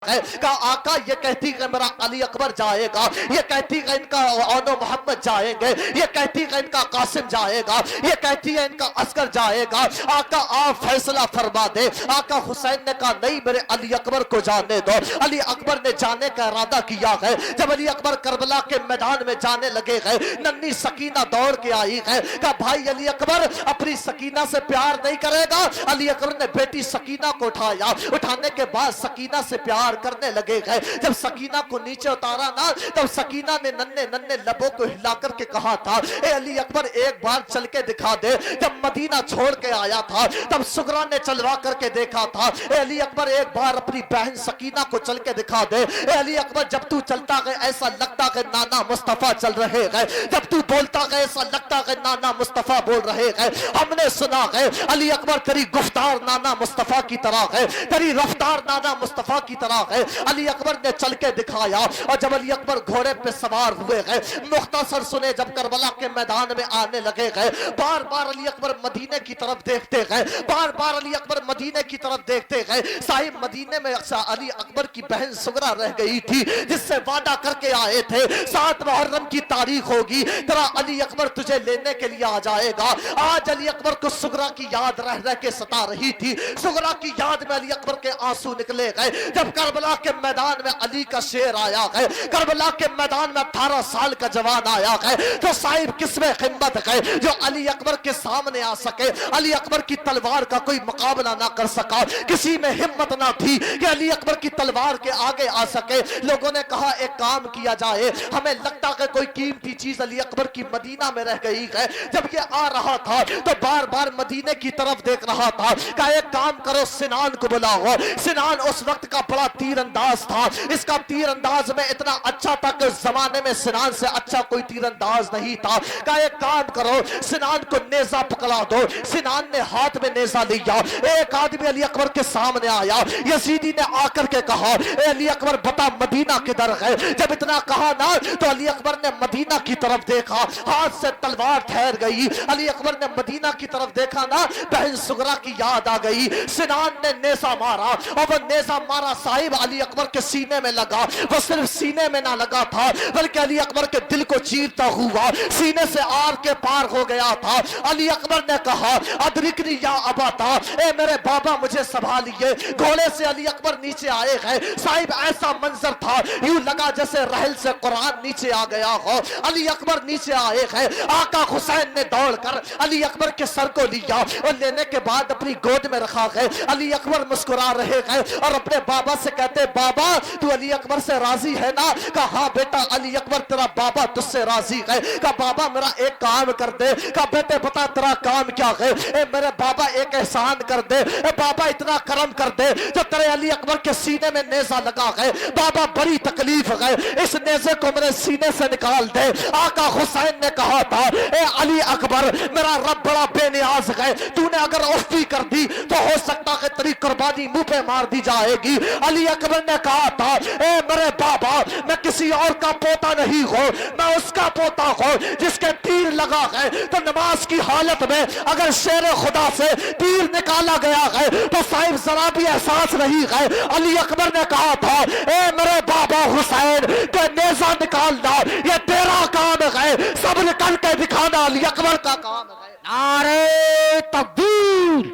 ہے، کہا آقا یہ کہتی کہ میرا علی اکبر جائے گا، یہ کہتی کہ ان کا اونو محمد جائیں گے، یہ کہتی کہ ان کا قاسم جائے گا، یہ کہتی ہے ان کا عسکر جائے گا، آقا آپ فیصلہ فرما دے۔ آقا حسین نے کہا نہیں، میرے علی اکبر کو جانے دو۔ علی اکبر نے جانے کا ارادہ کیا ہے۔ جب علی اکبر کربلا کے میدان میں جانے لگے گئے، ننھی سکینہ دوڑ کے آئی ہے، کہا بھائی علی اکبر اپنی سکینہ سے پیار نہیں کرے گا؟ علی اکبر نے بیٹی سکینہ کو اٹھایا، اٹھانے کے بعد سکینہ سے پیار کرنے لگے گئے۔ جب سکینہ کو نیچے اتارا نا، تب سکینہ نے ننھے ننھے لبوں کو ہلا کر کے کہا تھا اے علی اکبر ایک بار چل کے دکھا دے۔ جب مدینہ چھوڑ کے آیا تھا تب سغرا نے چلوا کر کے دیکھا تھا، اے علی اکبر ایک بار اپنی بہن سکینہ کو چل کے دکھا دے۔ اے علی اکبر جب تو چلتا گئے ایسا لگتا کہ نانا مصطفیٰ چل رہے گئے، جب تو بولتا گئے ایسا لگتا کہ نانا مصطفیٰ بول رہے گئے۔ ہم نے سنا گئے علی اکبر تیری گفتار نانا مصطفیٰ کی طرح ہے، تیری رفتار نانا مصطفیٰ کی طرح ہے۔ علی اکبر نے چل کے دکھایا، اور جب علی اکبر گھوڑے پہ سوار ہوئے گئے، مختصر سنے جب کربلا کے میدان میں آنے لگے گئے، بار بار علی اکبر مدینے کی طرف دیکھتے گئے، بار بار علی اکبر مدینے کی طرف دیکھتے گئے۔ صاحب مدینے میں علی اکبر کی بہن سغرا رہ گئی تھی، جس سے وعدہ کر کے آئے تھے 7 محرم کی تاریخ ہوگی، تیرا علی اکبر تجھے لینے کے لیے آ جائے گا۔ آج علی اکبر کو سغرا کی یاد رہ رہ کے ستا رہی تھی، سغرا کی یاد میں علی اکبر کے آنسو نکلے گئے۔ جب کربلا کے میدان میں علی کا شیر آیا ہے، کربلا کے میدان میں 18 سال کا جوان آیا ہے، تو صاحب کس میں ہمت ہے جو علی اکبر کے سامنے آ سکے؟ علی اکبر کی تلوار کا کوئی مقابلہ نہ کر سکا، کسی میں ہمت نہ تھی کہ علی اکبر کی تلوار کے آگے آ سکے۔ لوگوں نے کہا ایک کام کیا جائے، ہمیں لگتا کہ کوئی قیمتی چیز علی اکبر کی مدینہ میں رہ گئی ہے۔ جب یہ آ رہا تھا تو بار بار مدینے کی طرف دیکھ رہا تھا، کہا ایک کام کرو سنان کو بلاؤ۔ سنان اس وقت کا بڑا تیر انداز تھا، اس کا تیر انداز میں اتنا اچھا تھا کہ زمانے میں سنان سے اچھا کوئی تیر انداز نہیں تھا۔ کہا ایک کام کرو سنان کو نیزہ پکڑا دو۔ سنان نے ہاتھ میں نیزہ لیا، ایک آدمی علی اکبر کے سامنے آیا، یزیدی نے آ کر کے کہا اے علی اکبر بتا مدینہ کدھر ہے؟ جب اتنا کہا نا تو علی اکبر نے مدینہ کی طرف دیکھا، ہاتھ سے تلوار ٹھہر گئی۔ علی اکبر نے مدینہ کی طرف دیکھا نا، بہن سغرا کی یاد آ گئی۔ سنان نے نیزہ مارا، اور وہ نیزہ مارا صاحب علی اکبر کے سینے میں لگا۔ وہ صرف سینے میں نہ لگا تھا بلکہ علی اکبر کے دل کو چیرتا ہوا سینے سے آر کے پار ہو گیا تھا۔ علی اکبر نے کہا ادرکنی یا اباتا، اے میرے بابا مجھے سنبھالیے۔ گھوڑے سے علی اکبر نیچے آئے گئے، صاحب ایسا منظر تھا یوں لگا جیسے رحل سے قرآن نیچے آ گیا ہو۔ علی اکبر نیچے آئے گئے، آقا حسین نے دوڑ کر علی اکبر کے سر کو لیا اور لینے کے بعد اپنی گود میں رکھا گئے۔ علی اکبر مسکرا رہے گئے اور اپنے بابا سے کہتے بابا تو علی اکبر سے راضی ہے نا؟ کہا ہاں بیٹا علی اکبر تیرا بابا تجھ سے راضی ہے۔ کہا بابا میرا ایک کام کر دے۔ کہا بیٹے بتا تیرا کام کیا ہے؟ اے میرے بابا ایک احسان کر دے، اے بابا اتنا کرم کر دے جو تیرے علی اکبر کے سینے میں نیزہ لگا ہے، بابا بڑی تکلیف ہے، اس نیزے کو میرے سینے سے نکال دے۔ آقا حسین نے کہا تھا اے علی اکبر میرا رب بڑا بے نیاز ہے، تو نے اگر اف بھی کر دی تو ہو سکتا ہے تیری قربانی منہ پہ مار دی جائے گی۔ علی اکبر نے کہا تھا اے میرے بابا میں کسی اور کا پوتا نہیں ہوں، میں اس کا پوتا ہوں جس کے تیر لگا ہے تو نماز کی حالت میں اگر شیر خدا سے تیر نکالا گیا ہے تو صاحب ذرا بھی احساس نہیں ہے۔ علی اکبر نے کہا تھا اے میرے بابا حسین کہ نیزہ نکالنا یہ تیرا کام ہے، سب نکل کے دکھانا علی اکبر کا کام ہے۔ نعرہ تکبیر،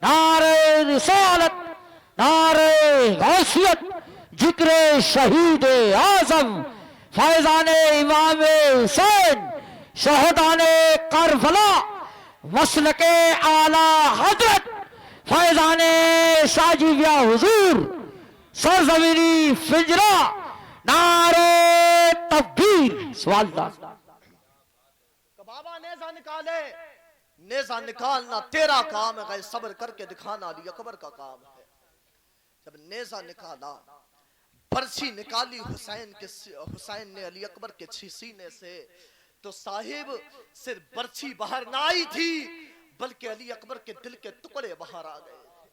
نعرہ رسالت، نعرہ غوثیت، ذکر شہید اعظم فیضان امام حسین، شہدان کربلا، مسلک اعلی حضرت فیضان شاجیہ حضور، سرزمینی فجرہ، نعرہ تکبیر۔ سوال تھا بابا نیزہ نکالے، نیزہ نکالنا تیرا کام ہے، صبر کر کے دکھانا علی اکبر کا کام ہے۔ جب نیزہ نکالا، برچھی نکالی حسین نے علی اکبر کے سینے سے، تو صاحب صرف برچھی باہر نہ آئی تھی بلکہ علی اکبر کے دل کے ٹکڑے باہر آ گئے تھے،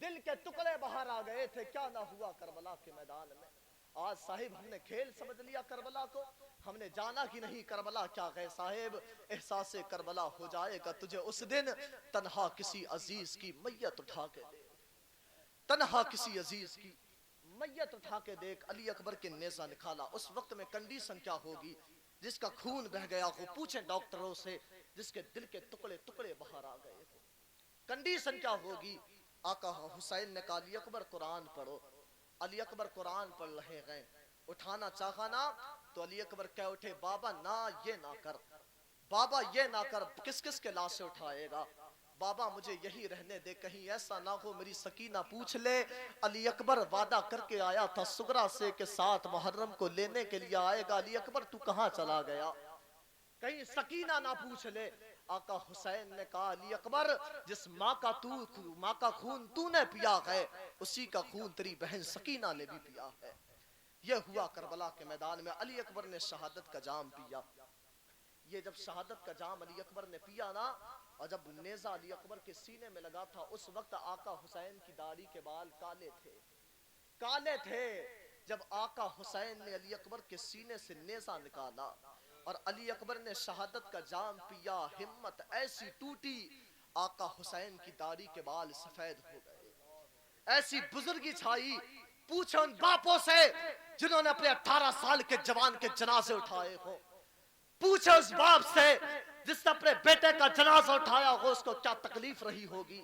دل کے ٹکڑے باہر آ گئے تھے۔ کیا نہ ہوا کربلا کے میدان میں؟ آج صاحب ہم نے کھیل سمجھ لیا کربلا کو، ہم نے جانا کہ نہیں کربلا کیا ہے۔ صاحب احساس کربلا ہو جائے گا تجھے اس دن، تنہا کسی عزیز کی میت اٹھا کے دے، تنہا کسی عزیز کی میت اٹھا کے دیکھ، علی اکبر کے نیزہ نکالا. اس وقت میں کنڈیشن کیا ہوگی؟ جس کا خون بہ گیا ہو، پوچھیں ڈاکٹروں سے، جس کے دل کے ٹکڑے ٹکڑے باہر آ گئے ہو، کنڈیشن کیا ہوگی؟ آقا حسین نے کہا علی اکبر قرآن پڑھو. علی اکبر قرآن پڑھ رہے ہیں. اٹھانا چاہا نا تو علی اکبر کہہ اٹھے بابا نہ یہ نہ کر، بابا یہ نہ کر. کس کس کے لاش سے اٹھائے گا؟ بابا مجھے یہی رہنے دے، کہیں ایسا نہ ہو میری سکینہ پوچھ لے. علی اکبر وعدہ کر کے آیا تھا سغرا سے کہ 7 محرم کو لینے کے لیے آئے گا. علی اکبر تو کہاں چلا گیا؟ کہیں سکینہ نہ پوچھ لے. آقا حسین نے کہا علی اکبر جس ماں کا خون تو نے پیا ہے، اسی کا خون تیری بہن سکینہ نے بھی پیا ہے. یہ ہوا کربلا کے میدان میں. علی اکبر نے شہادت کا جام پیا. یہ جب شہادت کا جام علی اکبر نے پیا نا، اور جب نیزہ علی اکبر کے سینے میں لگا تھا، اس وقت آقا حسین کی داڑھی کے بال کالے تھے. جب آقا حسین نے علی اکبر کے سینے سے نیزہ نکالا اور علی اکبر نے شہادت کا جام پیا، ہمت ایسی ٹوٹی، آقا حسین کی داڑھی کے بال سفید ہو گئے. ایسی بزرگی چھائی. پوچھو ان باپوں سے جنہوں نے اپنے 18 سال کے جوان کے جنازے اٹھائے ہو. پوچھو اس باپ سے جس نے اپنے بیٹے کا جنازہ اٹھایا ہو، اس کو کیا تکلیف رہی ہوگی.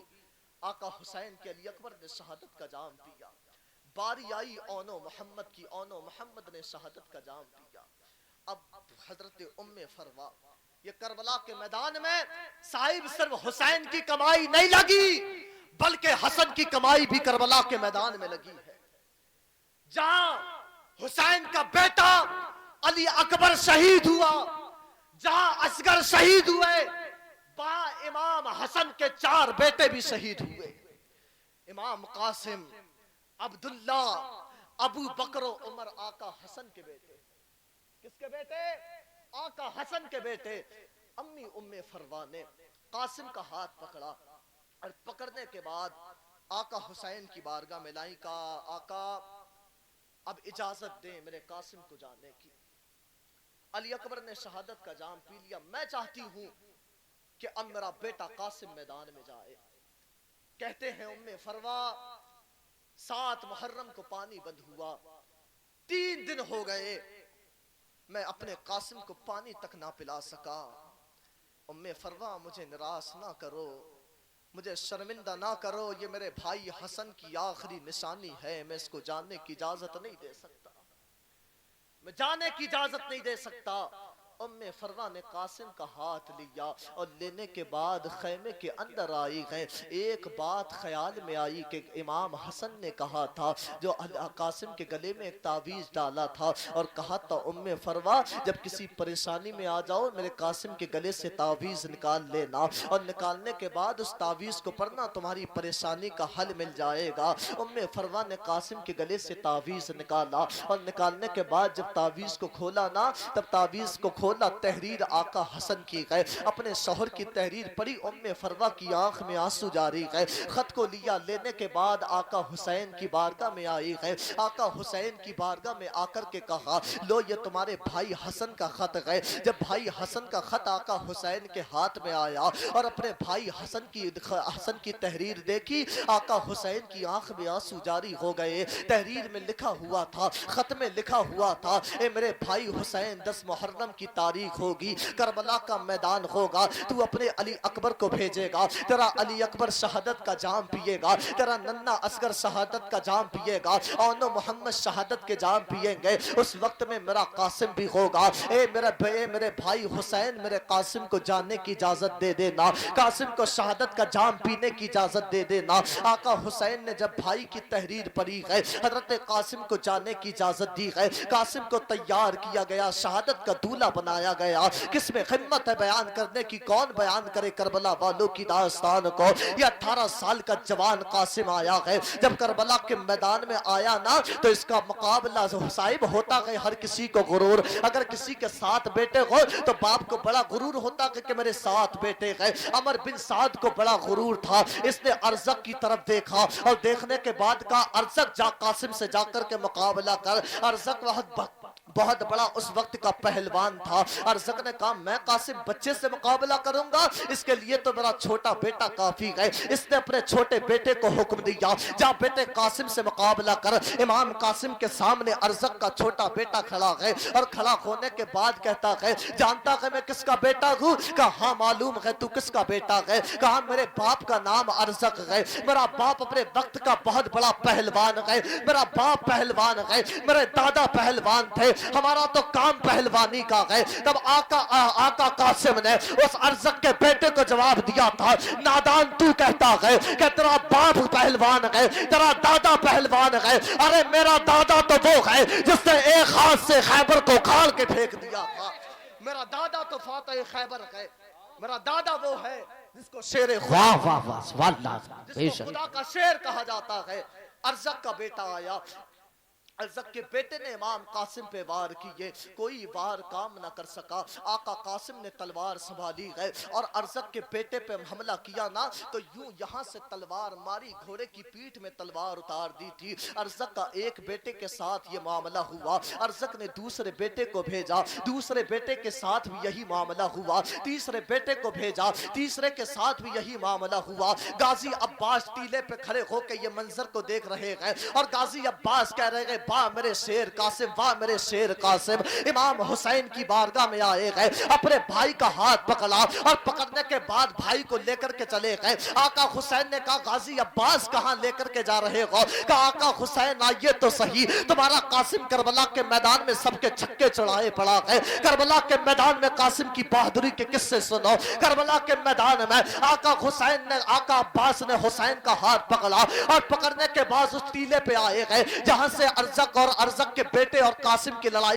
آقا حسین کے علی اکبر نے شہادت کا جام پیا. باری آئی اونو محمد کی. اونو محمد نے شہادت کا جام پیا. اب حضرت ام فروا، یہ کربلا کے میدان میں صاحب صرف حسین کی کمائی نہیں لگی، بلکہ حسن کی کمائی بھی کربلا کے میدان میں لگی ہے. جہاں حسین کا بیٹا علی اکبر شہید ہوا، جہاں اصغر شہید ہوئے، وہاں امام حسن کے 4 بیٹے بھی شہید ہوئے. امام قاسم، عبداللہ، ابو بکر و عمر، آقا حسن کے بیٹے. کس کے بیٹے؟ آقا حسن کے بیٹے. امی ام فروا نے قاسم کا ہاتھ پکڑا اور پکڑنے کے بعد آقا حسین کی بارگاہ میں لائی. کہا آقا اب اجازت دیں میرے قاسم کو جانے کی. علی اکبر نے شہادت کا جام پی لیا. میں چاہتی ہوں کہ اب میرا بیٹا قاسم میدان میں جائے. کہتے ہیں ام فروا 7 محرم کو پانی بند ہوا، 3 دن ہو گئے، میں اپنے قاسم کو پانی تک نہ پلا سکا. ام فروا مجھے نراش نہ کرو، مجھے شرمندہ نہ کرو، یہ میرے بھائی حسن کی آخری نشانی ہے، میں اس کو جاننے کی اجازت نہیں دے سکتا، میں جانے کی اجازت نہیں دے سکتا. ام فروا نے قاسم کا ہاتھ لیا اور لینے کے بعد خیمے کے اندر آئی گئے. ایک بات خیال میں آئی کہ امام حسن نے کہا تھا، جو قاسم کے گلے میں ایک تعویذ ڈالا تھا اور کہا تھا ام فروا جب کسی پریشانی میں آ جاؤ میرے قاسم کے گلے سے تعویذ نکال لینا، اور نکالنے کے بعد اس تعویذ کو پڑھنا، تمہاری پریشانی کا حل مل جائے گا. ام فروا نے قاسم کے گلے سے تعویذ نکالا اور نکالنے کے بعد جب تعویذ کو کھولا نا، تب تعویذ کو کھولا تحریر آقا حسن کی گئے. اپنے شوہر کی تحریر پڑھی. ام فروا کی آنکھ میں آنسو جاری گئے. خط کو لیا، لینے کے بعد آقا حسین کی بارگاہ میں آئی گئے. آقا حسین کی بارگاہ میں آ کر کے کہا لو یہ تمہارے بھائی حسن کا خط گئے. جب بھائی حسن کا خط آقا حسین کے ہاتھ میں آیا اور اپنے بھائی حسن کی تحریر دیکھی، آقا حسین کی آنکھ میں آنسو جاری ہو گئے. تحریر میں لکھا ہوا تھا، خط میں لکھا ہوا تھا، اے میرے بھائی حسین 10 محرم کی تاریخ ہوگی، کربلا کا میدان ہوگا، تو اپنے علی اکبر کو بھیجے گا، تیرا علی اکبر شہادت کا جام پیے گا، تیرا ننہ اصغر شہادت کا جام پیے گا، اونو محمد شہادت کے جام پییں گے. اس وقت میں میرا قاسم بھی ہوگا. اے میرے بھائی حسین میرے قاسم کو جاننے کی اجازت دے دینا، قاسم کو شہادت کا جام پینے کی اجازت دے دینا. آقا حسین نے جب بھائی کی تحریر پڑھی گئے، حضرت قاسم کو جانے کی اجازت دی گئے. قاسم کو تیار کیا گیا، شہادت کا دولہا بنایا گیا. کس میں خدمت ہے بیان کرنے کی؟ کون بیان کرے کربلا والوں کی داستان کو؟ یہ 18 سال کا جوان قاسم آیا ہے. جب کربلا کے میدان میں آیا نا تو اس کا مقابلہ صاحب ہوتا ہے ہر کسی کو غرور. اگر کسی کے 7 بیٹے ہو تو باپ کو بڑا غرور ہوتا ہے کہ میرے 7 بیٹے ہیں. عمر بن سعد کو بڑا غرور تھا. اس نے ارزق کی طرف دیکھا اور دیکھنے کے بعد کہا ارزق جا قاسم سے جا کر کے مقابلہ کر. ارزق بہت بڑا اس وقت کا پہلوان تھا. ارزق نے کہا میں قاسم بچے سے مقابلہ کروں گا, اس کے لیے تو میرا چھوٹا بیٹا کافی ہے. اس نے اپنے چھوٹے بیٹے کو حکم دیا جا بیٹے قاسم سے مقابلہ کر. امام قاسم کے سامنے ارزق کا چھوٹا بیٹا کھڑا ہے, اور کھڑا ہونے کے بعد کہتا ہے جانتا ہے میں کس کا بیٹا ہوں؟ کہا ہاں معلوم ہے تو کس کا بیٹا ہے. کہا میرے باپ کا نام ارزق ہے, میرا باپ اپنے وقت کا بہت بڑا پہلوان ہے, میرا باپ پہلوان ہے, میرے دادا پہلوان تھے, ہمارا تو کام پہلوانی کا ہے. تب آقا قاسم نے اس ارزق کے بیٹے کو جواب دیا تھا نادان تو کہتا ہے کہ تیرا باپ پہلوان ہے, تیرا دادا پہلوان ہے. ارے میرا دادا تو وہ ہے جس نے ایک ہاتھ سے خیبر کو کھال کے پھینک دیا تھا. میرا دادا تو فاتح خیبر ہے, میرا دادا وہ ہے جس کو شیر خدا, واہ واہ واہ سبحان اللہ, بے جس کو شک. خدا کا شیر کہا جاتا ہے. ارزق کا بیٹا آیا, ارزق کے بیٹے نے امام قاسم پہ وار کیے, کوئی وار کام نہ کر سکا. آقا قاسم نے تلوار سنبھالی گئے اور ارزق کے بیٹے پہ حملہ کیا نا تو یوں یہاں سے تلوار ماری, گھوڑے کی پیٹھ میں تلوار اتار دی تھی. ارزق کا ایک بیٹے کے ساتھ یہ معاملہ ہوا, ارزق نے دوسرے بیٹے کو بھیجا, دوسرے بیٹے کے ساتھ بھی یہی معاملہ ہوا, تیسرے بیٹے کو بھیجا, تیسرے کے ساتھ بھی یہی معاملہ ہوا. غازی عباس ٹیلے پہ کھڑے ہو کے یہ منظر کو دیکھ رہے ہیں اور غازی عباس کہہ رہے ہیں واہ میرے شیر قاسم, واہ میرے شیر قاسم. امام حسین کی بارگاہ میں آئے گئے, اپنے بھائی کا ہاتھ پکڑا اور پکڑنے کے بعد بھائی کو لے کر کے چلے گئے. آقا حسین نے کہا غازی عباس کہاں لے کر کے جا رہے ہو؟ کہا آقا حسین آئیے تو صحیح, تمہارا قاسم کربلا کے میدان میں سب کے چھکے چڑھائے پڑا ہے. کربلا کے میدان میں قاسم کی بہادری کے قصے سنو. کربلا کے میدان میں آقا عباس نے حسین کا ہاتھ پکڑا اور پکڑنے کے بعد اس ٹیلے پہ آئے گئے جہاں سے ارزق اور ارزق کے بیٹے اور قاسم کی لڑائی